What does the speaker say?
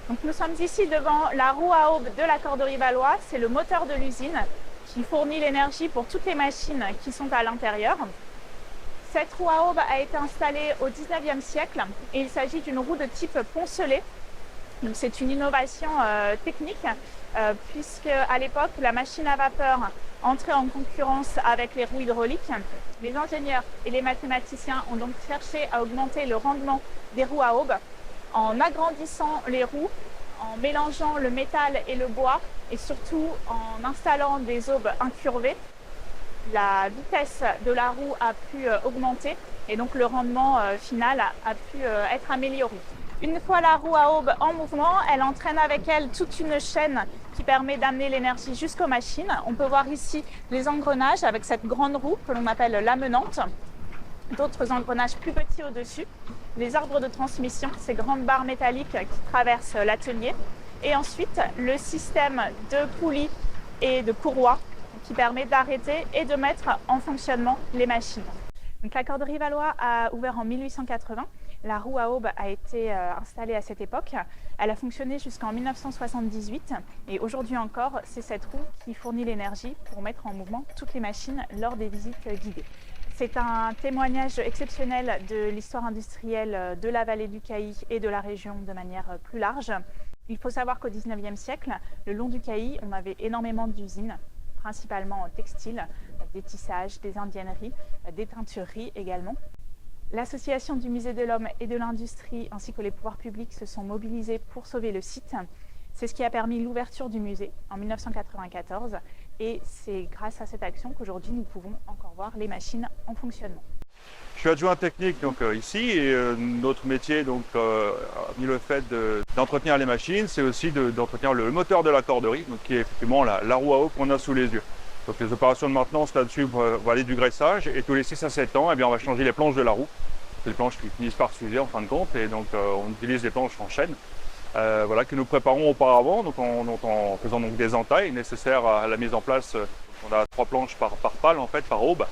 Donc nous sommes ici devant la roue à aube de la corderie Valois. C'est le moteur de l'usine qui fournit l'énergie pour toutes les machines qui sont à l'intérieur. Cette roue à aube a été installée au 19e siècle et il s'agit d'une roue de type poncelé. C'est une innovation technique puisque à l'époque la machine à vapeur entrait en concurrence avec les roues hydrauliques. Les ingénieurs et les mathématiciens ont donc cherché à augmenter le rendement des roues à aube en agrandissant les roues, en mélangeant le métal et le bois et surtout en installant des aubes incurvées. La vitesse de la roue a pu augmenter et donc le rendement final a pu être amélioré. Une fois la roue à aube en mouvement, elle entraîne avec elle toute une chaîne qui permet d'amener l'énergie jusqu'aux machines. On peut voir ici les engrenages avec cette grande roue que l'on appelle l'amenante, d'autres engrenages plus petits au-dessus, les arbres de transmission, ces grandes barres métalliques qui traversent l'atelier, et ensuite le système de poulies et de courroies qui permet d'arrêter et de mettre en fonctionnement les machines. Donc, la corderie Valois a ouvert en 1880. La roue à aube a été installée à cette époque. Elle a fonctionné jusqu'en 1978 et aujourd'hui encore, c'est cette roue qui fournit l'énergie pour mettre en mouvement toutes les machines lors des visites guidées. C'est un témoignage exceptionnel de l'histoire industrielle de la vallée du Caï et de la région de manière plus large. Il faut savoir qu'au 19e siècle, le long du Caï, on avait énormément d'usines, principalement textiles, des tissages, des indienneries, des teintureries également. L'association du Musée de l'Homme et de l'Industrie ainsi que les pouvoirs publics se sont mobilisés pour sauver le site. C'est ce qui a permis l'ouverture du musée en 1994 et c'est grâce à cette action qu'aujourd'hui nous pouvons encore voir les machines en fonctionnement. Je suis adjoint technique donc, ici et notre métier, donc, mis le fait d'entretenir les machines, c'est aussi d'entretenir le moteur de la corderie, donc, qui est effectivement la roue à eau qu'on a sous les yeux. Donc les opérations de maintenance là-dessus vont aller du graissage et tous les 6 à 7 ans, eh bien, on va changer les planches de la roue. C'est les planches qui finissent par s'user en fin de compte et donc on utilise les planches en chaîne. Voilà, que nous préparons auparavant donc en faisant donc des entailles nécessaires à la mise en place. On a 3 planches par pale en fait, par aube.